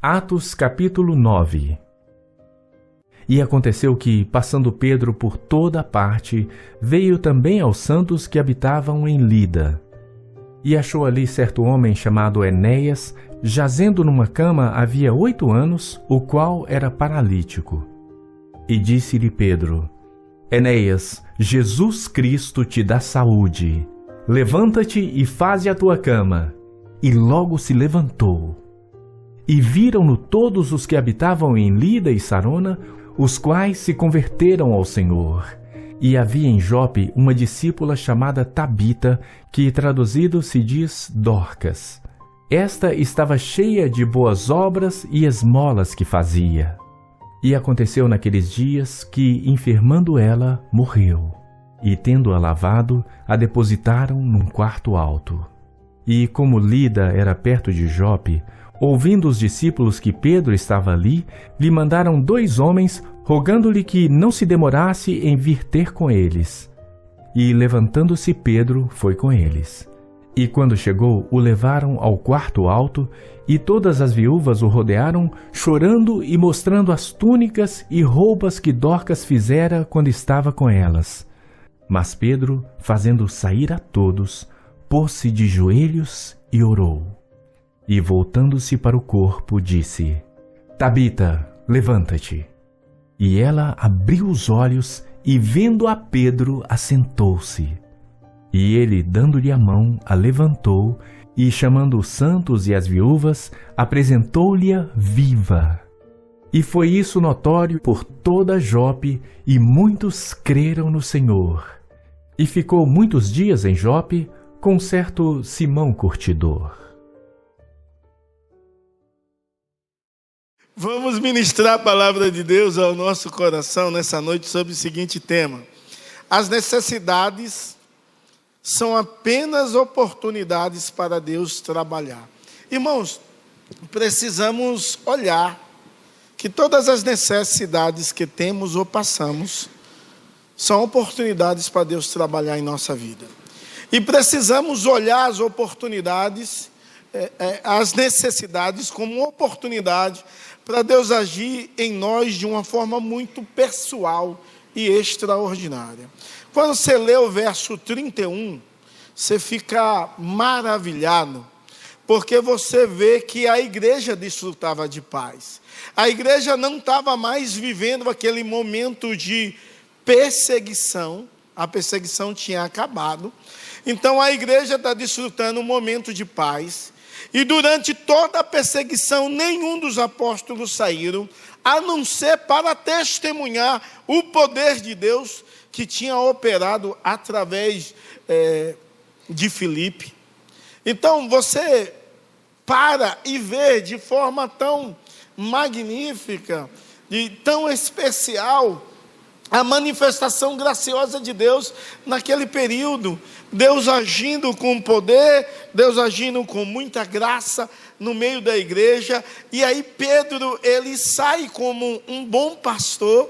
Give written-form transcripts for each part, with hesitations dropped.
Atos capítulo 9. E aconteceu que, passando Pedro por toda parte, veio também aos santos que habitavam em Lida. E achou ali certo homem chamado Enéas, jazendo numa cama havia 8 anos, o qual era paralítico. E disse-lhe Pedro: Enéas, Jesus Cristo te dá saúde. Levanta-te e faze a tua cama. E logo se levantou. E viram-no todos os que habitavam em Lida e Sarona, os quais se converteram ao Senhor. E havia em Jope uma discípula chamada Tabita, que traduzido se diz Dorcas. Esta estava cheia de boas obras e esmolas que fazia. E aconteceu naqueles dias que, enfermando ela, morreu. E tendo-a lavado, a depositaram num quarto alto. E como Lida era perto de Jope, ouvindo os discípulos que Pedro estava ali, lhe mandaram 2 homens, rogando-lhe que não se demorasse em vir ter com eles. E levantando-se Pedro, foi com eles. E quando chegou, o levaram ao quarto alto, e todas as viúvas o rodearam, chorando e mostrando as túnicas e roupas que Dorcas fizera quando estava com elas. Mas Pedro, fazendo sair a todos, pôs-se de joelhos e orou. E voltando-se para o corpo, disse: Tabita, levanta-te. E ela abriu os olhos e, vendo a Pedro, assentou-se. E ele, dando-lhe a mão, a levantou e, chamando os santos e as viúvas, apresentou-lhe-a viva. E foi isso notório por toda Jope, e muitos creram no Senhor. E ficou muitos dias em Jope com certo Simão Curtidor. Vamos ministrar a palavra de Deus ao nosso coração nessa noite sobre o seguinte tema: as necessidades são apenas oportunidades para Deus trabalhar. Irmãos, precisamos olhar que todas as necessidades que temos ou passamos são oportunidades para Deus trabalhar em nossa vida. E precisamos olhar as oportunidades, as necessidades como oportunidade para Deus agir em nós de uma forma muito pessoal e extraordinária. Quando você lê o verso 31, você fica maravilhado, porque você vê que a igreja desfrutava de paz. A igreja não estava mais vivendo aquele momento de perseguição, a perseguição tinha acabado. Então a igreja está desfrutando um momento de paz. E durante toda a perseguição, nenhum dos apóstolos saíram, a não ser para testemunhar o poder de Deus que tinha operado através de Filipe. Então você para e vê de forma tão magnífica e tão especial a manifestação graciosa de Deus naquele período. Deus agindo com poder, Deus agindo com muita graça no meio da igreja. E aí Pedro, ele sai como um bom pastor,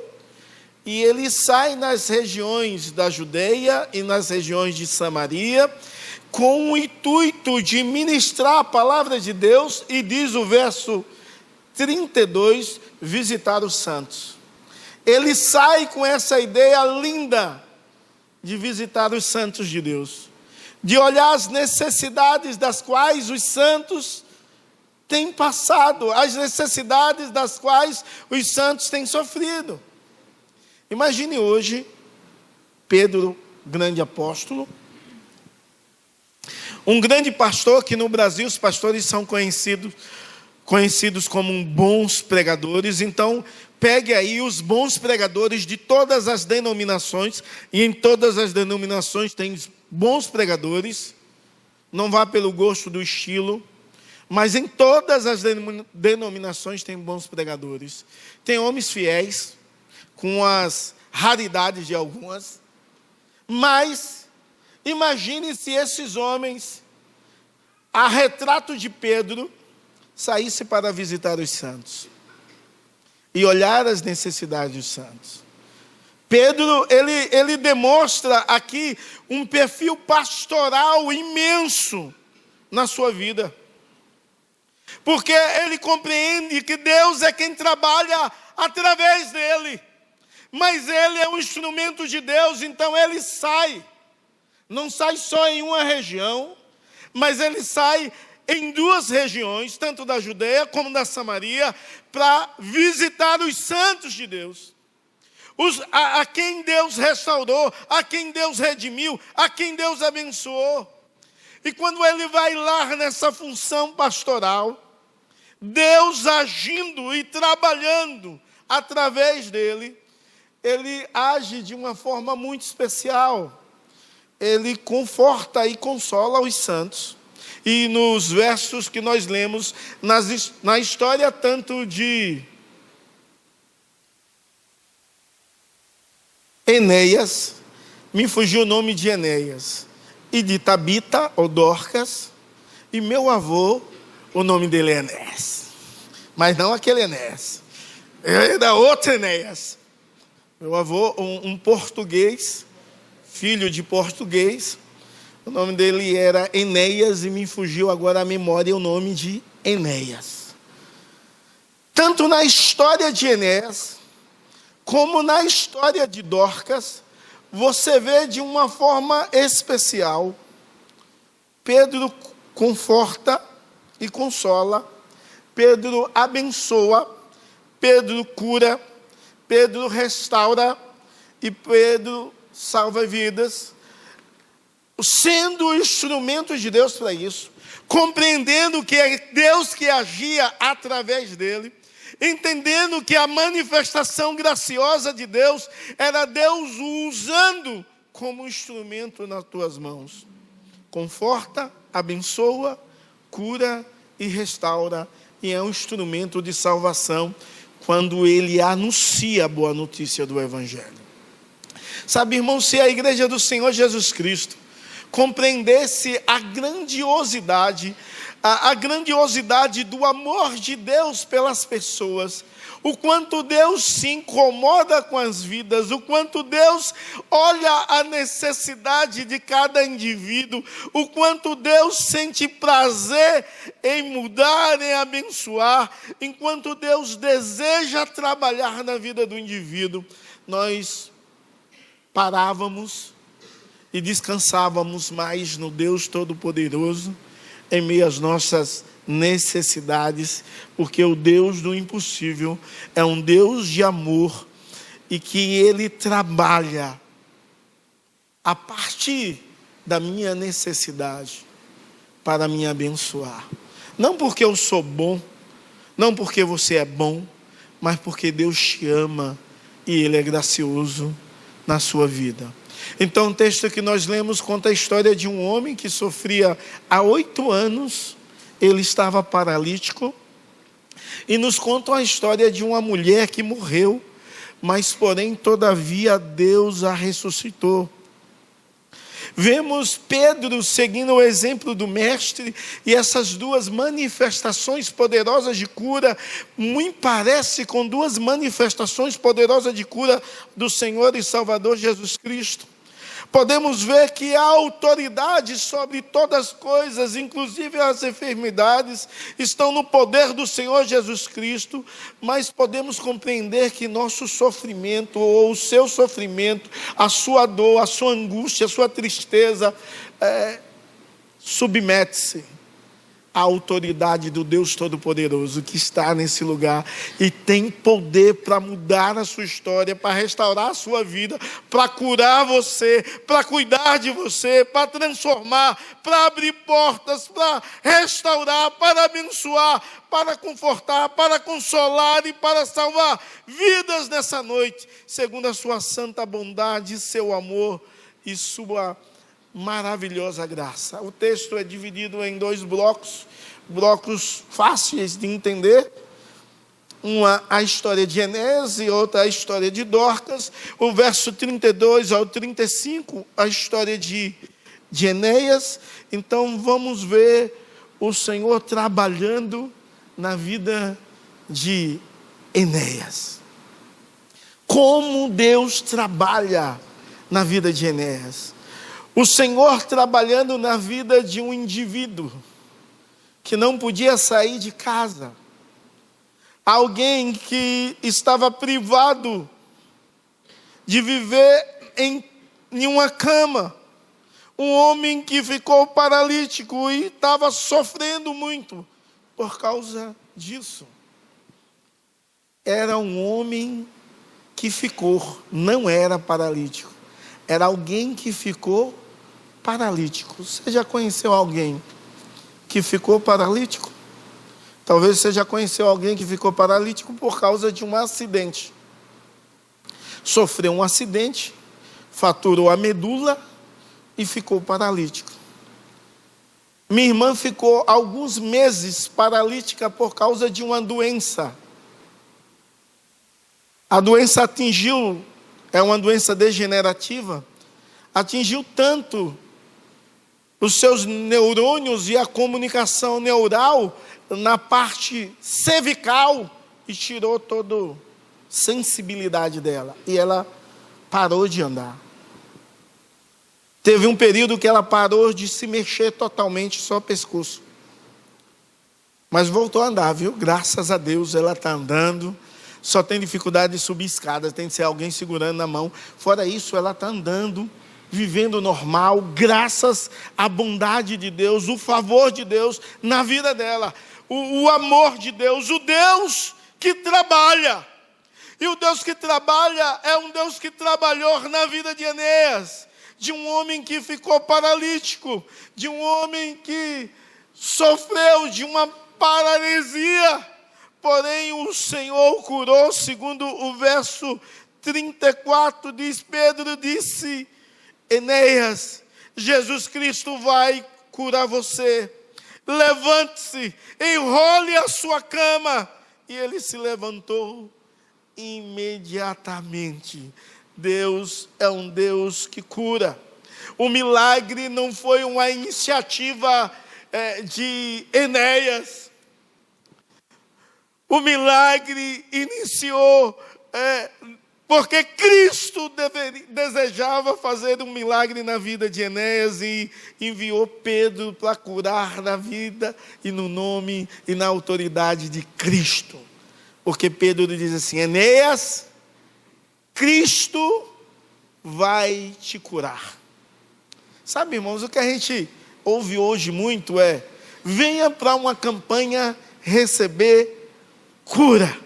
e ele sai nas regiões da Judeia e nas regiões de Samaria, com o intuito de ministrar a palavra de Deus, e diz o verso 32, visitar os santos. Ele sai com essa ideia linda de visitar os santos de Deus, de olhar as necessidades das quais os santos têm passado, as necessidades das quais os santos têm sofrido. Imagine hoje, Pedro, grande apóstolo, um grande pastor, que no Brasil os pastores são conhecidos como bons pregadores. Então, pegue aí os bons pregadores de todas as denominações, e em todas as denominações tem bons pregadores, não vá pelo gosto do estilo, mas em todas as denominações tem bons pregadores. Tem homens fiéis, com as raridades de algumas, mas imagine se esses homens, a retrato de Pedro, saísse para visitar os santos e olhar as necessidades dos santos. Pedro, ele demonstra aqui um perfil pastoral imenso na sua vida. porque ele compreende que Deus é quem trabalha através dele. Mas ele é um instrumento de Deus, então ele sai. Não sai só em uma região, mas ele sai em duas regiões, tanto da Judeia como da Samaria, para visitar os santos de Deus. A quem Deus restaurou, a quem Deus redimiu, a quem Deus abençoou. E quando ele vai lá nessa função pastoral, Deus agindo e trabalhando através dele, ele age de uma forma muito especial. Ele conforta e consola os santos. E nos versos que nós lemos, na história tanto de Enéas, me fugiu o nome de Enéas, e de Tabita, ou Dorcas, e meu avô, o nome dele é Enéas. Mas não aquele Enéas, era outro Enéas. Meu avô, um português, filho de português, o nome dele era Enéas, e me fugiu agora a memória o nome de Enéas. Tanto na história de Enéas, como na história de Dorcas, você vê de uma forma especial, Pedro conforta e consola, Pedro abençoa, Pedro cura, Pedro restaura e Pedro salva vidas, sendo instrumentos de Deus para isso, compreendendo que é Deus que agia através dele, entendendo que a manifestação graciosa de Deus era Deus o usando como instrumento nas tuas mãos. Conforta, abençoa, cura e restaura, e é um instrumento de salvação quando ele anuncia a boa notícia do Evangelho. Sabe, irmão, se a igreja do Senhor Jesus Cristo compreendesse a grandiosidade do amor de Deus pelas pessoas, o quanto Deus se incomoda com as vidas, o quanto Deus olha a necessidade de cada indivíduo, o quanto Deus sente prazer em mudar, em abençoar, enquanto Deus deseja trabalhar na vida do indivíduo, nós parávamos e descansávamos mais no Deus Todo-Poderoso, em meio às nossas necessidades, porque o Deus do impossível é um Deus de amor e que Ele trabalha a partir da minha necessidade para me abençoar. Não porque eu sou bom, não porque você é bom, mas porque Deus te ama e Ele é gracioso na sua vida. Então o texto que nós lemos conta a história de um homem que sofria há 8 anos, ele estava paralítico, e nos conta a história de uma mulher que morreu, mas porém todavia Deus a ressuscitou. Vemos Pedro seguindo o exemplo do mestre, e essas duas manifestações poderosas de cura, me parece com duas manifestações poderosas de cura do Senhor e Salvador Jesus Cristo. Podemos ver que a autoridade sobre todas as coisas, inclusive as enfermidades, estão no poder do Senhor Jesus Cristo, mas podemos compreender que nosso sofrimento, ou o seu sofrimento, a sua dor, a sua angústia, a sua tristeza, submete-se à autoridade do Deus Todo-Poderoso que está nesse lugar e tem poder para mudar a sua história, para restaurar a sua vida, para curar você, para cuidar de você, para transformar, para abrir portas, para restaurar, para abençoar, para confortar, para consolar e para salvar vidas nessa noite, segundo a sua santa bondade, seu amor e sua maravilhosa graça. O texto é dividido em 2 blocos fáceis de entender. Uma a história de Enéas e outra a história de Dorcas. O verso 32 ao 35, a história de Enéas. Então vamos ver o Senhor trabalhando na vida de Enéas. Como Deus trabalha na vida de Enéas. O Senhor trabalhando na vida de um indivíduo, que não podia sair de casa, alguém que estava privado de viver em uma cama, um homem que ficou paralítico e estava sofrendo muito por causa disso. Era um homem que ficou, não era paralítico, era alguém que ficou paralítico. Você já conheceu alguém que ficou paralítico? Talvez você já conheceu alguém que ficou paralítico por causa de um acidente. Sofreu um acidente, fraturou a medula e ficou paralítico. Minha irmã ficou alguns meses paralítica por causa de uma doença. A doença atingiu, é uma doença degenerativa, atingiu tanto os seus neurônios e a comunicação neural na parte cervical e tirou toda a sensibilidade dela. E ela parou de andar. Teve um período que ela parou de se mexer totalmente, só o pescoço. Mas voltou a andar, viu? Graças a Deus ela está andando. Só tem dificuldade de subir escadas, tem que ser alguém segurando na mão. Fora isso, ela está andando, vivendo normal, graças à bondade de Deus, o favor de Deus na vida dela. O amor de Deus, o Deus que trabalha. E o Deus que trabalha é um Deus que trabalhou na vida de Enéas, de um homem que ficou paralítico, de um homem que sofreu de uma paralisia. Porém, o Senhor o curou, segundo o verso 34, Pedro disse: Enéas, Jesus Cristo vai curar você. Levante-se, enrole a sua cama. E ele se levantou imediatamente. Deus é um Deus que cura. O milagre não foi uma iniciativa de Enéas. O milagre iniciou porque Cristo desejava fazer um milagre na vida de Enéas e enviou Pedro para curar na vida e no nome e na autoridade de Cristo. Porque Pedro diz assim: Enéas, Cristo vai te curar. Sabe, irmãos, o que a gente ouve hoje muito é: venha para uma campanha receber cura.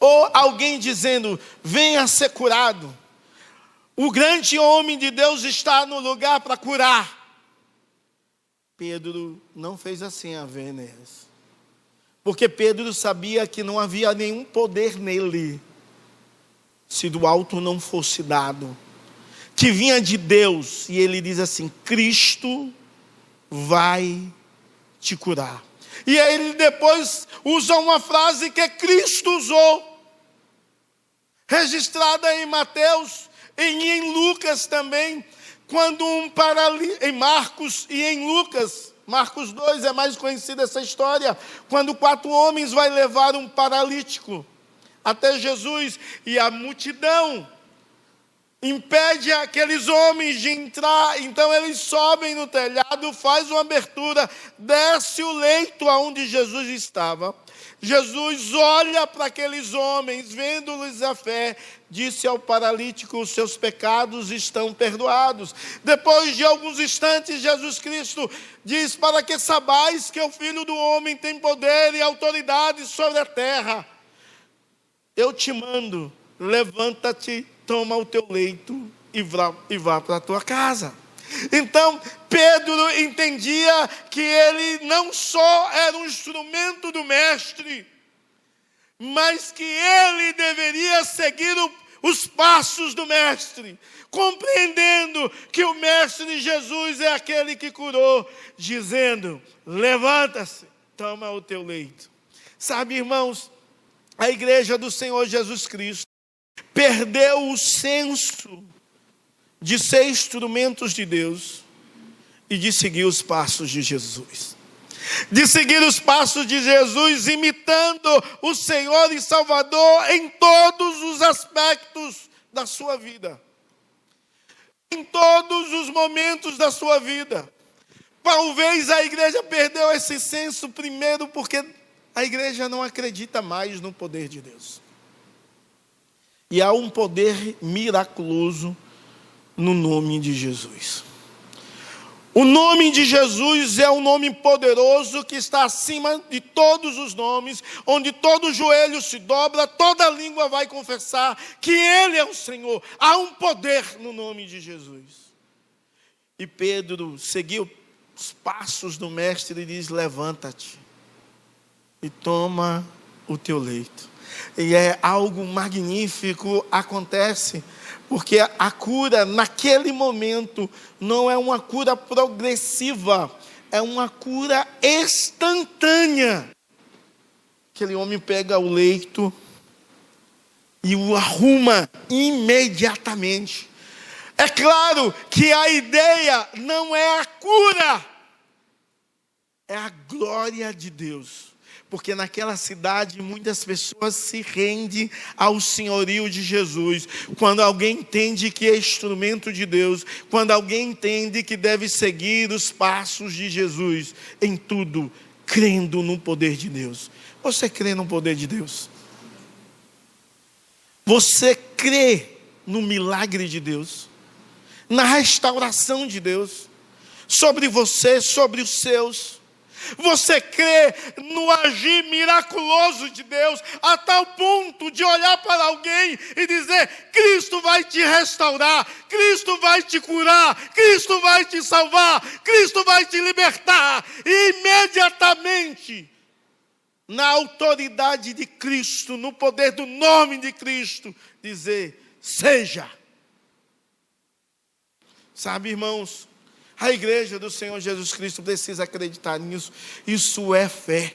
Ou alguém dizendo: venha ser curado. O grande homem de Deus está no lugar para curar. Pedro não fez assim a Enéas, porque Pedro sabia que não havia nenhum poder nele, se do alto não fosse dado, que vinha de Deus. E ele diz assim: Cristo vai te curar. E aí ele depois usa uma frase que Cristo usou, registrada em Mateus e em Lucas também, quando em Marcos e em Lucas, Marcos 2 é mais conhecida essa história, quando 4 homens vai levar um paralítico até Jesus, e a multidão impede aqueles homens de entrar. Então eles sobem no telhado, faz uma abertura, desce o leito aonde Jesus estava. Jesus olha para aqueles homens, vendo-lhes a fé, disse ao paralítico: os seus pecados estão perdoados. Depois de alguns instantes, Jesus Cristo diz: para que sabais que o Filho do Homem tem poder e autoridade sobre a terra, eu te mando, levanta-te, toma o teu leito e vá para a tua casa. Então Pedro entendia que ele não só era um instrumento do mestre, mas que ele deveria seguir os passos do mestre, compreendendo que o mestre Jesus é aquele que curou, dizendo: levanta-se, toma o teu leito. Sabe, irmãos, a igreja do Senhor Jesus Cristo perdeu o senso de ser instrumentos de Deus e de seguir os passos de Jesus. De seguir os passos de Jesus, imitando o Senhor e Salvador em todos os aspectos da sua vida. Em todos os momentos da sua vida. Talvez a igreja perdeu esse senso primeiro porque a igreja não acredita mais no poder de Deus. E há um poder miraculoso no nome de Jesus. O nome de Jesus é um nome poderoso que está acima de todos os nomes, onde todo joelho se dobra, toda língua vai confessar que Ele é o Senhor. Há um poder no nome de Jesus. E Pedro seguiu os passos do mestre e diz: levanta-te e toma o teu leito. E é algo magnífico acontece, porque a cura naquele momento não é uma cura progressiva, é uma cura instantânea. Aquele homem pega o leito e o arruma imediatamente. É claro que a ideia não é a cura, é a glória de Deus. Porque naquela cidade muitas pessoas se rendem ao senhorio de Jesus. Quando alguém entende que é instrumento de Deus, quando alguém entende que deve seguir os passos de Jesus, em tudo, crendo no poder de Deus. Você crê no poder de Deus? Você crê no milagre de Deus? Na restauração de Deus? Sobre você, sobre os seus? Você crê no agir miraculoso de Deus, a tal ponto de olhar para alguém e dizer: Cristo vai te restaurar, Cristo vai te curar, Cristo vai te salvar, Cristo vai te libertar. E imediatamente, na autoridade de Cristo, no poder do nome de Cristo, dizer: seja. Sabe, irmãos, a igreja do Senhor Jesus Cristo precisa acreditar nisso. Isso é fé.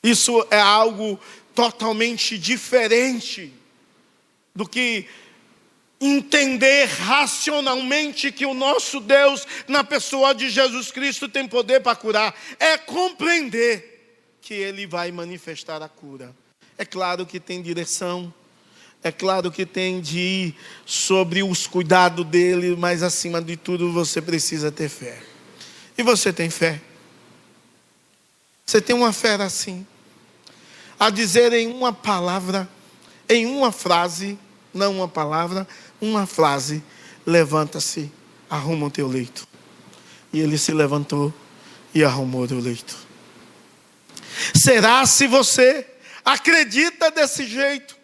Isso é algo totalmente diferente do que entender racionalmente que o nosso Deus, na pessoa de Jesus Cristo, tem poder para curar. É compreender que Ele vai manifestar a cura. É claro que tem direção. É claro que tem de ir sobre os cuidados dele, mas acima de tudo você precisa ter fé. E você tem fé? Você tem uma fé assim, a dizer em uma palavra, em uma frase, não uma palavra, uma frase: levanta-se, arruma o teu leito. E ele se levantou e arrumou o teu leito. Será se você acredita desse jeito?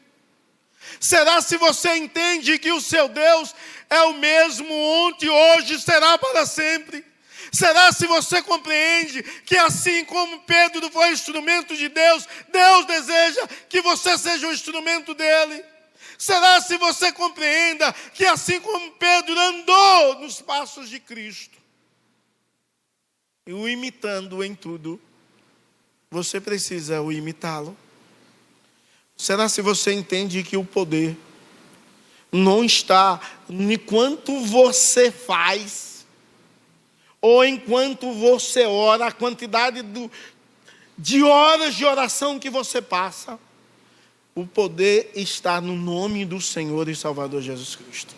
Será se você entende que o seu Deus é o mesmo ontem, hoje, será para sempre? Será se você compreende que assim como Pedro foi instrumento de Deus, Deus deseja que você seja o instrumento dele? Será se você compreenda que assim como Pedro andou nos passos de Cristo, e o imitando em tudo, você precisa o imitá-lo? Será se você entende que o poder não está enquanto você faz, ou enquanto você ora, a quantidade de horas de oração que você passa? O poder está no nome do Senhor e Salvador Jesus Cristo.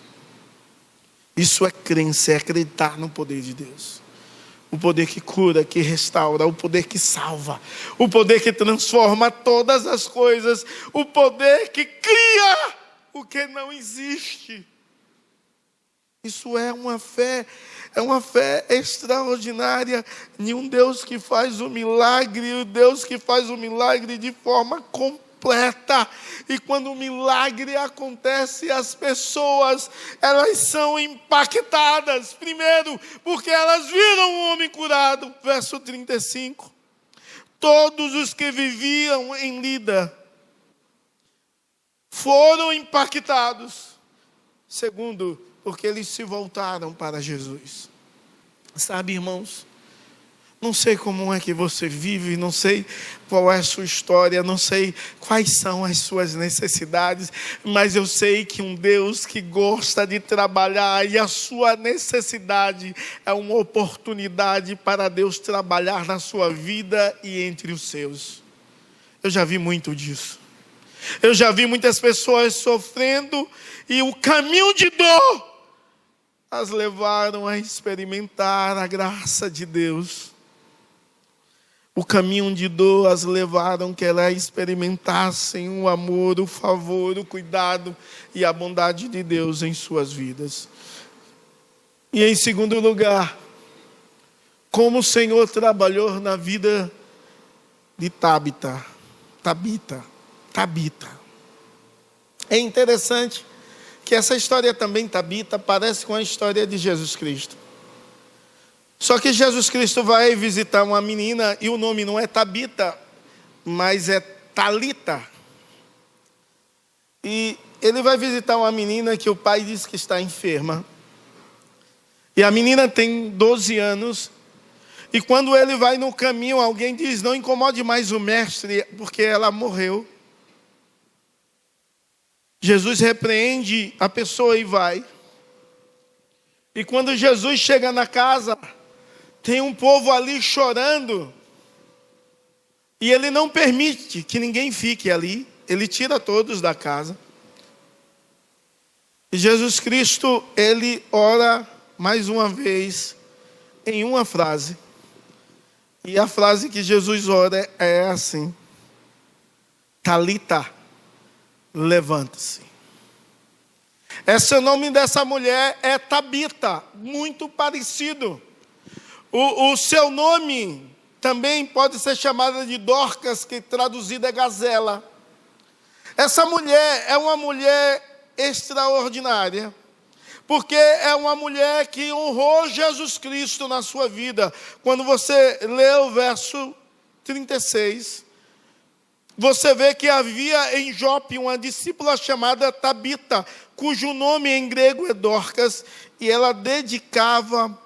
Isso é crença, é acreditar no poder de Deus. O poder que cura, que restaura, o poder que salva, o poder que transforma todas as coisas, o poder que cria o que não existe. Isso é uma fé extraordinária em um Deus que faz o milagre, o Deus que faz o milagre de forma completa. E quando o milagre acontece, as pessoas, elas são impactadas. Primeiro, porque elas viram um homem curado. Verso 35. Todos os que viviam em Lida foram impactados. Segundo, porque eles se voltaram para Jesus. Sabe, irmãos, não sei como é que você vive, não sei qual é a sua história, não sei quais são as suas necessidades, mas eu sei que um Deus que gosta de trabalhar, e a sua necessidade é uma oportunidade para Deus trabalhar na sua vida e entre os seus. Eu já vi muito disso. Eu já vi muitas pessoas sofrendo, e o caminho de dor as levaram a experimentar a graça de Deus. O caminho de dor as levaram que elas experimentassem o amor, o favor, o cuidado e a bondade de Deus em suas vidas. E em segundo lugar, como o Senhor trabalhou na vida de Tabita. É interessante que essa história também, Tabita, parece com a história de Jesus Cristo. Só que Jesus Cristo vai visitar uma menina e o nome não é Tabita, mas é Talita. E ele vai visitar uma menina que o pai diz que está enferma. E a menina tem 12 anos. E quando ele vai no caminho, alguém diz: não incomode mais o mestre, porque ela morreu. Jesus repreende a pessoa e vai. E quando Jesus chega na casa, tem um povo ali chorando. E ele não permite que ninguém fique ali. Ele tira todos da casa. E Jesus Cristo, ele ora mais uma vez em uma frase. E a frase que Jesus ora é assim: Talita, levanta-se. O nome dessa mulher é Tabita, muito parecido. O seu nome também pode ser chamada de Dorcas, que traduzida é gazela. Essa mulher é uma mulher extraordinária, porque é uma mulher que honrou Jesus Cristo na sua vida. Quando você lê o verso 36, você vê que havia em Jope uma discípula chamada Tabita, cujo nome em grego é Dorcas, e ela dedicava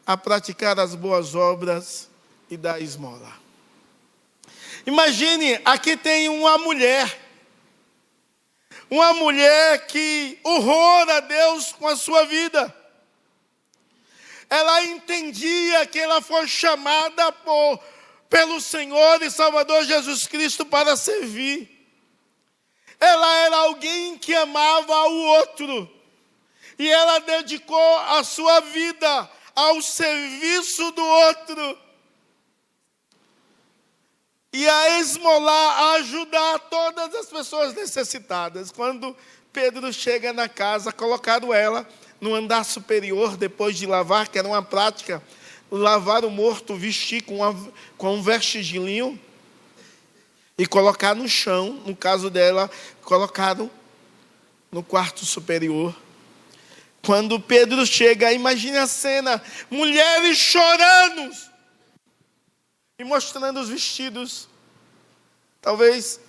a praticar as boas obras e dar esmola. Imagine, aqui tem uma mulher que honrou a Deus com a sua vida. Ela entendia que ela foi chamada pelo Senhor e Salvador Jesus Cristo para servir. Ela era alguém que amava o outro. E ela dedicou a sua vida ao serviço do outro. E a esmolar, a ajudar todas as pessoas necessitadas. Quando Pedro chega na casa, colocaram ela no andar superior, depois de lavar, que era uma prática, lavar o morto, vestir com um veste de linho e colocar no chão. No caso dela, colocaram no quarto superior. Quando Pedro chega, imagine a cena, mulheres chorando e mostrando os vestidos. Talvez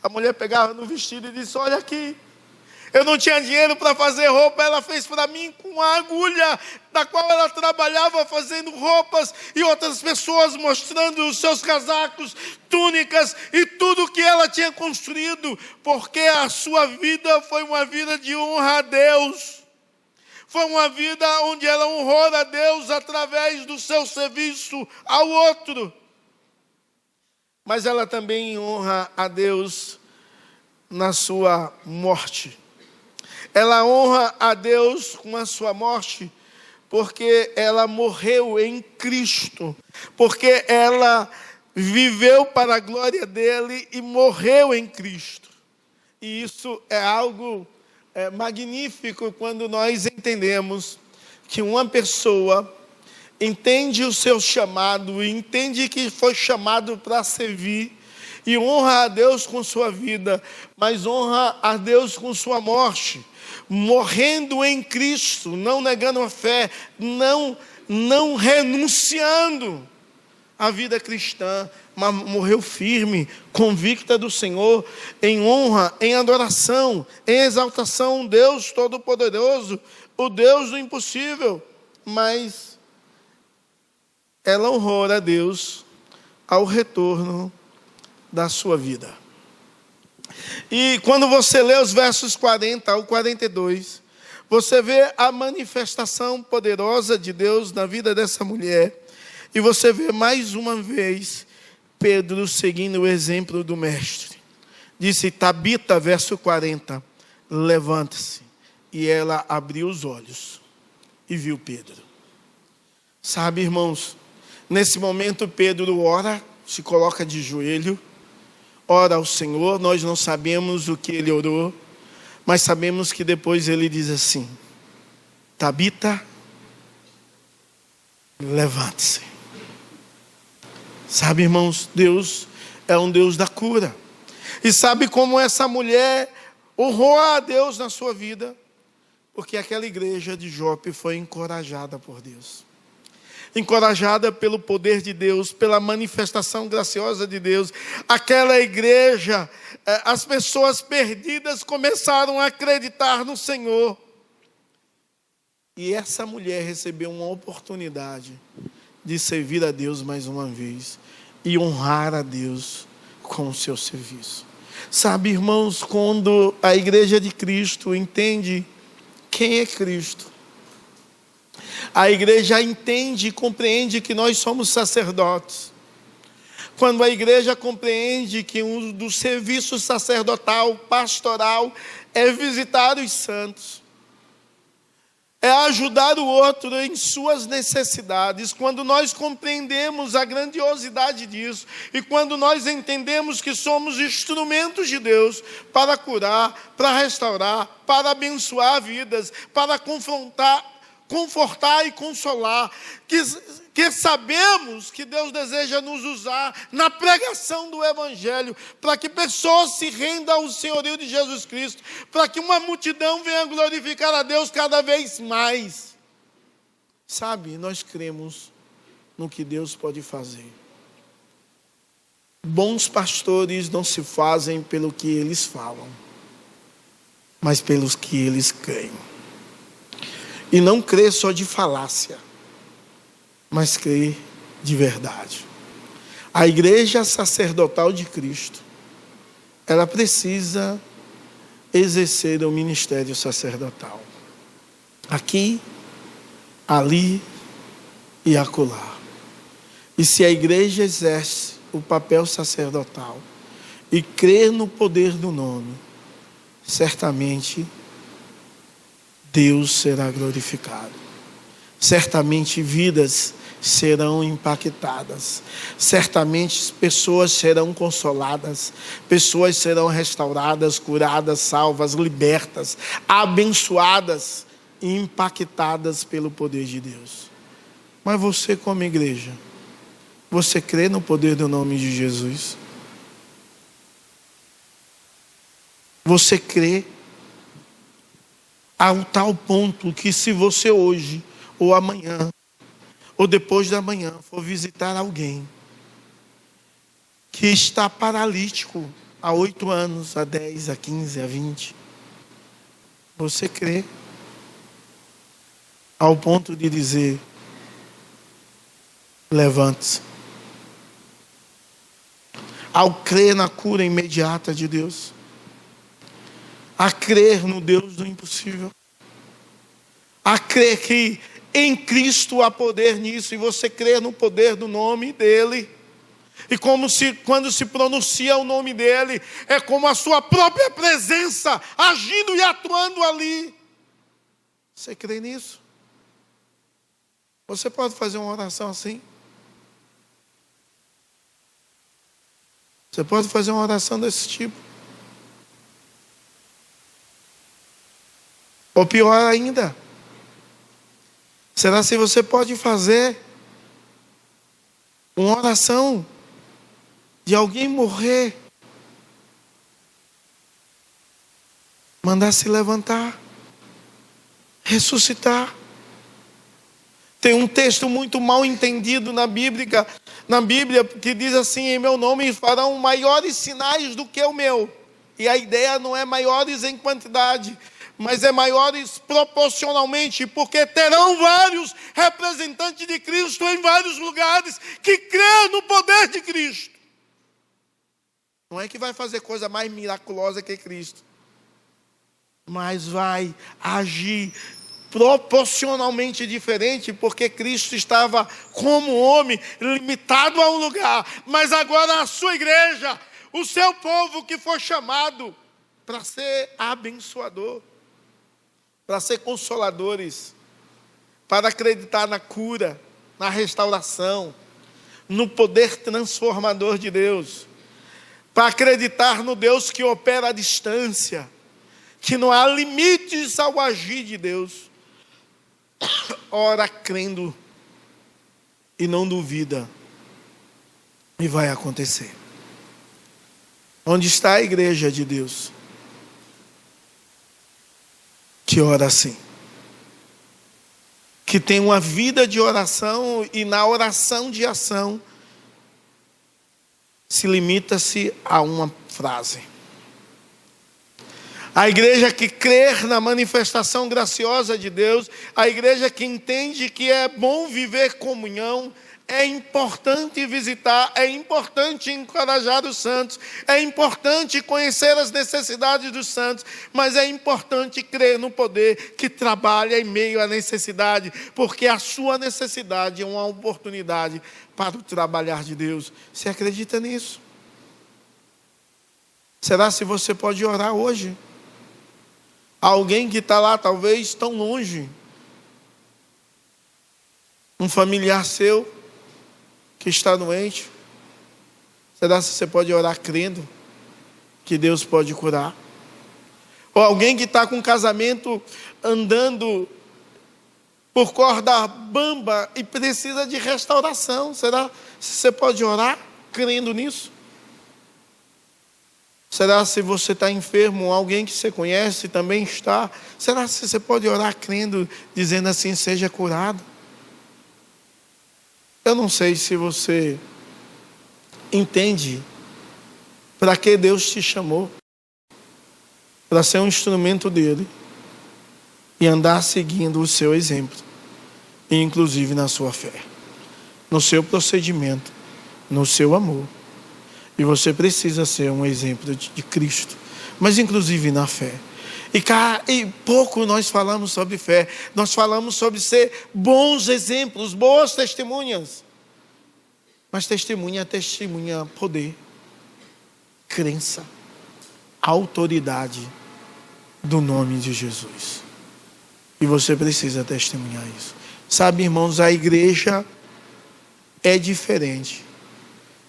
a mulher pegava no vestido e disse: olha aqui, eu não tinha dinheiro para fazer roupa, ela fez para mim com a agulha da qual ela trabalhava fazendo roupas, e outras pessoas mostrando os seus casacos, túnicas e tudo que ela tinha construído, porque a sua vida foi uma vida de honra a Deus. Foi uma vida onde ela honrou a Deus através do seu serviço ao outro. Mas ela também honra a Deus na sua morte. Ela honra a Deus com a sua morte, porque ela morreu em Cristo. Porque ela viveu para a glória dele e morreu em Cristo. E isso é algo magnífico quando nós entendemos que uma pessoa entende o seu chamado, entende que foi chamado para servir e honra a Deus com sua vida, mas honra a Deus com sua morte, morrendo em Cristo, não negando a fé, não renunciando à vida cristã, mas morreu firme, convicta do Senhor, em honra, em adoração, em exaltação, Deus Todo-Poderoso, o Deus do impossível. Mas ela honrou a Deus ao retorno da sua vida. E quando você lê os versos 40 ao 42, você vê a manifestação poderosa de Deus na vida dessa mulher. E você vê mais uma vez Pedro seguindo o exemplo do mestre. Disse: Tabita, verso 40, levanta-se. E ela abriu os olhos e viu Pedro. Sabe, irmãos, nesse momento Pedro ora, se coloca de joelho, ora ao Senhor. Nós não sabemos o que ele orou, mas sabemos que depois ele diz assim: Tabita, levante-se. Sabe, irmãos, Deus é um Deus da cura. E sabe como essa mulher honrou a Deus na sua vida? Porque aquela igreja de Jope foi encorajada por Deus. Encorajada pelo poder de Deus, pela manifestação graciosa de Deus. Aquela igreja, as pessoas perdidas começaram a acreditar no Senhor. E essa mulher recebeu uma oportunidade de servir a Deus mais uma vez e honrar a Deus com o seu serviço. Sabe, irmãos, quando a igreja de Cristo entende quem é Cristo, a igreja entende e compreende que nós somos sacerdotes. Quando a igreja compreende que um dos serviços sacerdotal, pastoral, é visitar os santos, é ajudar o outro em suas necessidades. Quando nós compreendemos a grandiosidade disso, e quando nós entendemos que somos instrumentos de Deus para curar, para restaurar, para abençoar vidas, para confortar e consolar, que sabemos que Deus deseja nos usar na pregação do Evangelho, para que pessoas se rendam ao senhorio de Jesus Cristo, para que uma multidão venha glorificar a Deus cada vez mais. Sabe, nós cremos no que Deus pode fazer. Bons pastores não se fazem pelo que eles falam, mas pelos que eles creem. E não crê só de falácia, mas crê de verdade. A igreja sacerdotal de Cristo, ela precisa exercer o ministério sacerdotal. Aqui, ali e acolá. E se a igreja exerce o papel sacerdotal e crê no poder do nome, certamente Deus será glorificado. Certamente vidas serão impactadas. Certamente pessoas serão consoladas. Pessoas serão restauradas, curadas, salvas, libertas, abençoadas e impactadas pelo poder de Deus. Mas você, como igreja, você crê no poder do nome de Jesus? Você crê a um tal ponto que se você hoje, ou amanhã, ou depois da manhã, for visitar alguém que está paralítico há 8 anos, há 10, há 15, há 20, você crê ao ponto de dizer: levante-se. Ao crer na cura imediata de Deus, a crer no Deus do impossível, a crer que em Cristo há poder nisso, e você crer no poder do nome dEle, e quando se pronuncia o nome dEle, é como a sua própria presença agindo e atuando ali. Você crê nisso? Você pode fazer uma oração assim? Você pode fazer uma oração desse tipo? Ou pior ainda, será se você pode fazer uma oração de alguém morrer, mandar se levantar, ressuscitar? Tem um texto muito mal entendido na Bíblia que diz assim: em meu nome farão maiores sinais do que o meu. E a ideia não é maiores em quantidade, mas é maiores proporcionalmente, porque terão vários representantes de Cristo em vários lugares que crê no poder de Cristo. Não é que vai fazer coisa mais miraculosa que Cristo, mas vai agir proporcionalmente diferente, porque Cristo estava como homem, limitado a um lugar, mas agora a sua igreja, o seu povo que foi chamado para ser abençoador, para ser consoladores, para acreditar na cura, na restauração, no poder transformador de Deus, para acreditar no Deus que opera à distância, que não há limites ao agir de Deus. Ora crendo e não duvida, e vai acontecer. Onde está a igreja de Deus que ora assim, que tem uma vida de oração e na oração de ação se limita-se a uma frase? A igreja que crê na manifestação graciosa de Deus, a igreja que entende que é bom viver comunhão, é importante visitar, é importante encorajar os santos, é importante conhecer as necessidades dos santos, mas é importante crer no poder que trabalha em meio à necessidade, porque a sua necessidade é uma oportunidade para o trabalhar de Deus. Você acredita nisso? Será se você pode orar hoje? Alguém que está lá, talvez, tão longe. Um familiar seu que está doente. Será se você pode orar crendo que Deus pode curar? Ou alguém que está com um casamento andando por corda bamba e precisa de restauração. Será se você pode orar crendo nisso? Será se você está enfermo, alguém que você conhece também está? Será se você pode orar crendo, dizendo assim, seja curado? Eu não sei se você entende para que Deus te chamou. Para ser um instrumento dele e andar seguindo o seu exemplo, e inclusive na sua fé, no seu procedimento, no seu amor. E você precisa ser um exemplo de Cristo, mas inclusive na fé. E pouco nós falamos sobre fé. Nós falamos sobre ser bons exemplos, boas testemunhas. Mas testemunha poder, crença, autoridade do nome de Jesus. E você precisa testemunhar isso. Sabe, irmãos, a igreja é diferente,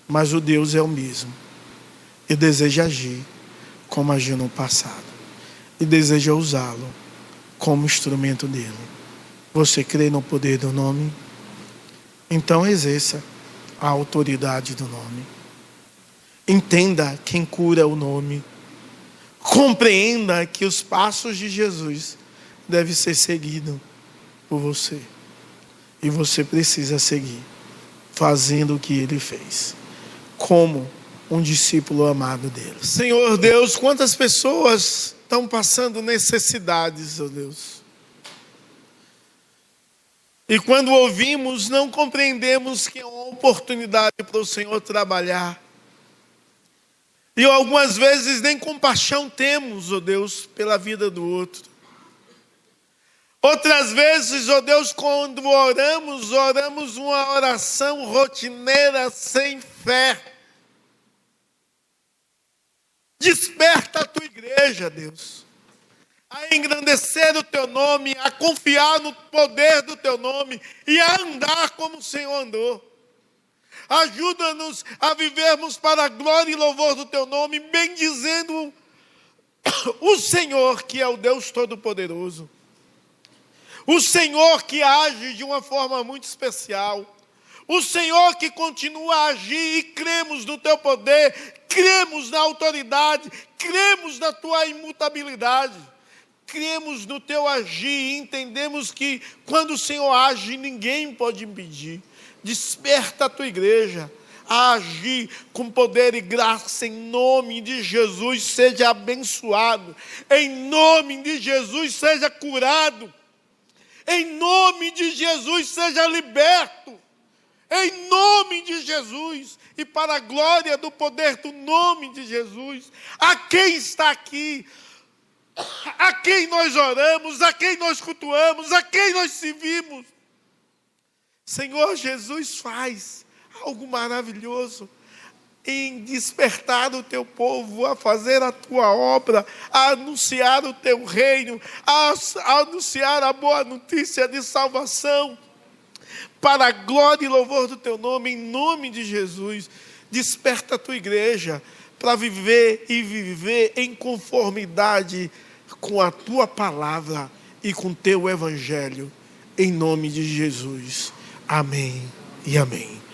mas o Deus é o mesmo. E deseja agir como agiu no passado. E deseja usá-lo como instrumento dele. Você crê no poder do nome? Então exerça a autoridade do nome. Entenda quem cura o nome. Compreenda que os passos de Jesus devem ser seguidos por você. E você precisa seguir, fazendo o que ele fez, como um discípulo amado dele. Senhor Deus, quantas pessoas estão passando necessidades, ó Deus. E quando ouvimos, não compreendemos que é uma oportunidade para o Senhor trabalhar. E algumas vezes nem compaixão temos, ó Deus, pela vida do outro. Outras vezes, ó Deus, quando oramos uma oração rotineira sem fé. Desperta a tua igreja, Deus, a engrandecer o teu nome, a confiar no poder do teu nome e a andar como o Senhor andou. Ajuda-nos a vivermos para a glória e louvor do teu nome, bendizendo o Senhor, que é o Deus Todo-Poderoso. O Senhor que age de uma forma muito especial. O Senhor que continua a agir, e cremos no teu poder, cremos na autoridade, cremos na tua imutabilidade, cremos no teu agir e entendemos que quando o Senhor age, ninguém pode impedir. Desperta a tua igreja a agir com poder e graça em nome de Jesus. Seja abençoado, em nome de Jesus seja curado, em nome de Jesus seja liberto, em nome de Jesus, e para a glória do poder do nome de Jesus. A quem está aqui, a quem nós oramos, a quem nós cultuamos, a quem nós servimos, Senhor Jesus, faz algo maravilhoso. em despertar o teu povo a fazer a tua obra, a anunciar o teu reino, a anunciar a boa notícia de salvação, para a glória e louvor do teu nome, em nome de Jesus. Desperta a tua igreja para viver e viver em conformidade com a tua palavra e com o teu evangelho, em nome de Jesus. Amém e amém.